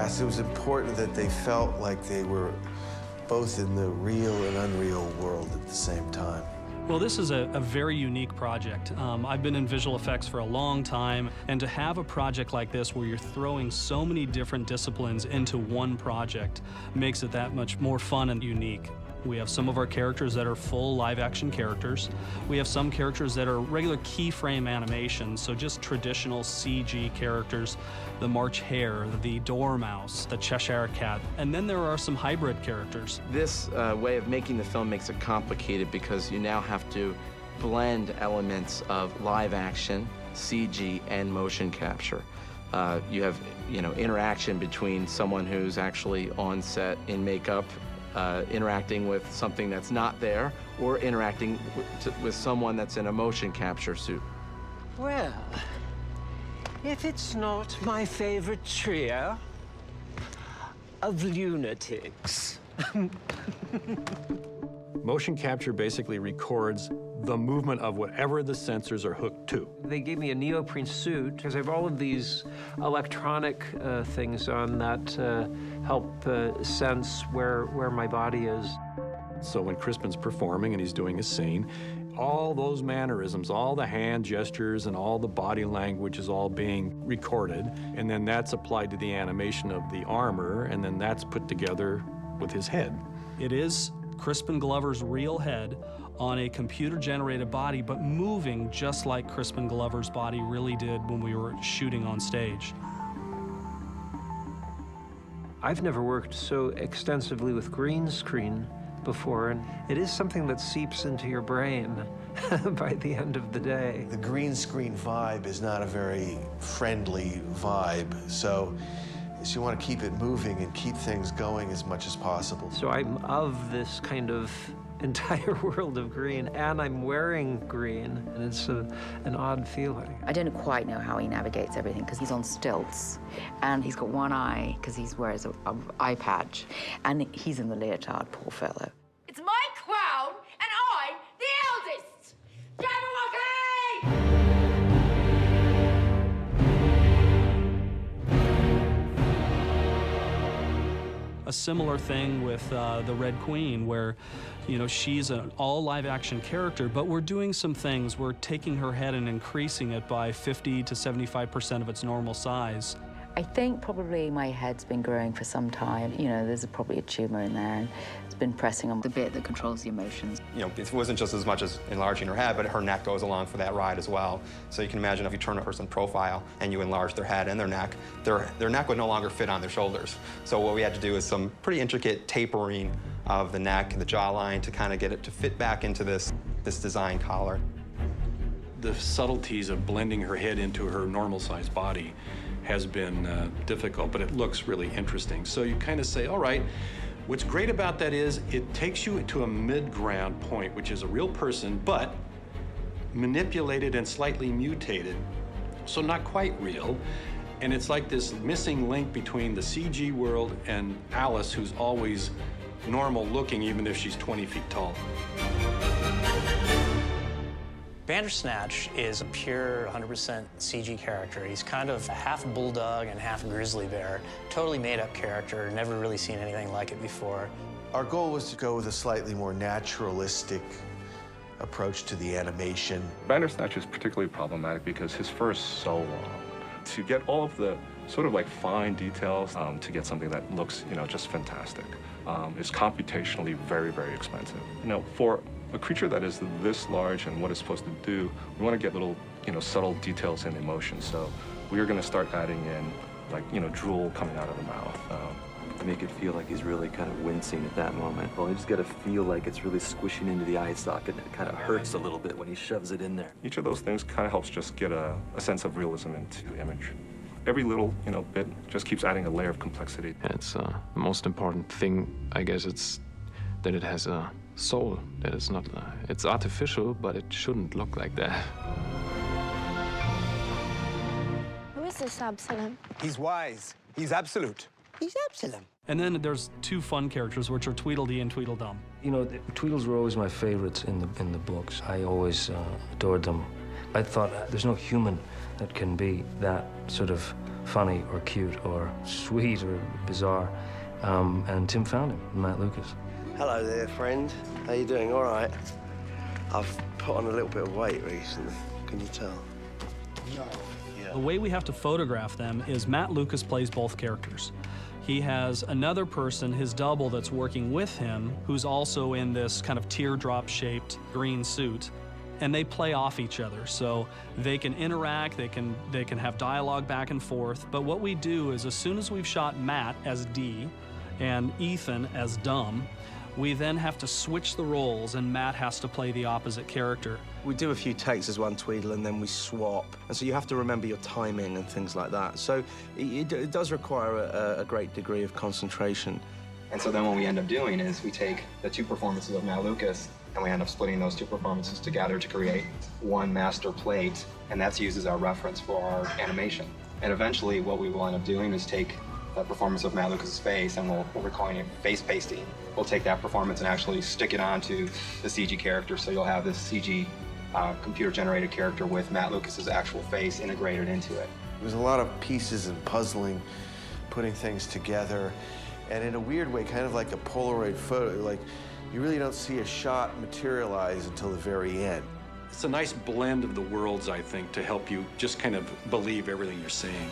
Yes, it was important that they felt like they were both in the real and unreal world at the same time. Well, this is a very unique project. I've been in visual effects for a long time, and to have a project like this where you're throwing so many different disciplines into one project makes it that much more fun and unique. We have some of our characters that are full live-action characters. We have some characters that are regular keyframe animations, so just traditional CG characters, the March Hare, the Dormouse, the Cheshire Cat, and then there are some hybrid characters. This way of making the film makes it complicated because you now have to blend elements of live action, CG, and motion capture. You have, interaction between someone who's actually on set in makeup, interacting with something that's not there, or interacting with someone that's in a motion capture suit. Well, if it's not my favorite trio of lunatics. Motion capture basically records the movement of whatever the sensors are hooked to. They gave me a neoprene suit because I have all of these electronic things on that help sense where my body is. So when Crispin's performing and he's doing a scene, all those mannerisms, all the hand gestures and all the body language is all being recorded, and then that's applied to the animation of the armor, and then that's put together with his head. It is Crispin Glover's real head on a computer-generated body, but moving just like Crispin Glover's body really did when we were shooting on stage. I've never worked so extensively with green screen before, and it is something that seeps into your brain by the end of the day. The green screen vibe is not a very friendly vibe, so you want to keep it moving and keep things going as much as possible. So I'm of this kind of entire world of green, and I'm wearing green, and it's an odd feeling. I don't quite know how he navigates everything because he's on stilts, and he's got one eye because he wears an eye patch, and he's in the leotard, poor fellow. It's my crown, and I'm the eldest! Jabberwocky! A similar thing with the Red Queen, where, she's an all live-action character, but we're doing some things. We're taking her head and increasing it by 50 to 75% of its normal size. I think probably my head's been growing for some time. There's probably a tumor in there, and it's been pressing on the bit that controls the emotions. It wasn't just as much as enlarging her head, but her neck goes along for that ride as well. So you can imagine if you turn a person profile and you enlarge their head and their neck would no longer fit on their shoulders. So what we had to do is some pretty intricate tapering of the neck and the jawline to kind of get it to fit back into this design collar. The subtleties of blending her head into her normal-sized body has been difficult, but it looks really interesting. So you kind of say, all right, what's great about that is it takes you to a mid-ground point, which is a real person, but manipulated and slightly mutated, so not quite real. And it's like this missing link between the CG world and Alice, who's always normal looking, even if she's 20 feet tall. Bandersnatch is a pure 100% CG character. He's kind of half bulldog and half grizzly bear. Totally made-up character, never really seen anything like it before. Our goal was to go with a slightly more naturalistic approach to the animation. Bandersnatch is particularly problematic because his fur is so long. To get all of the sort of like fine details to get something that looks, just fantastic, is computationally very, very expensive. For a creature that is this large and what it's supposed to do, we want to get little, subtle details and emotion. So we are going to start adding in, drool coming out of the mouth. To make it feel like he's really kind of wincing at that moment. Well, you just got to feel like it's really squishing into the eye socket, and it kind of hurts a little bit when he shoves it in there. Each of those things kind of helps just get a sense of realism into the image. Every little, bit just keeps adding a layer of complexity. And it's the most important thing, I guess, it's that it has a soul. That it's not, it's artificial, but it shouldn't look like that. Who is this Absalom? He's wise. He's absolute. He's Absalom. And then there's two fun characters, which are Tweedledee and Tweedledum. The Tweedles were always my favorites in the books. I always adored them. I thought there's no human that can be that sort of funny or cute or sweet or bizarre. And Tim found him, Matt Lucas. Hello there, friend. How you doing? All right. I've put on a little bit of weight recently. Can you tell? No. Yeah. The way we have to photograph them is Matt Lucas plays both characters. He has another person, his double, that's working with him, who's also in this kind of teardrop-shaped green suit. And they play off each other, so they can interact, they can have dialogue back and forth. But what we do is, as soon as we've shot Matt as D and Ethan as Dumb, we then have to switch the roles, and Matt has to play the opposite character. We do a few takes as one Tweedle, and then we swap. And so you have to remember your timing and things like that. So it does require a great degree of concentration. And so then what we end up doing is we take the two performances of Matt Lucas, and we end up splitting those two performances together to create one master plate, and that's used as our reference for our animation. And eventually what we will end up doing is take that performance of Matt Lucas's face, and we're calling it face pasting. We'll take that performance and actually stick it onto the CG character, so you'll have this CG computer-generated character with Matt Lucas's actual face integrated into it. There's a lot of pieces and puzzling, putting things together, and in a weird way, kind of like a Polaroid photo, like you really don't see a shot materialize until the very end. It's a nice blend of the worlds, I think, to help you just kind of believe everything you're seeing.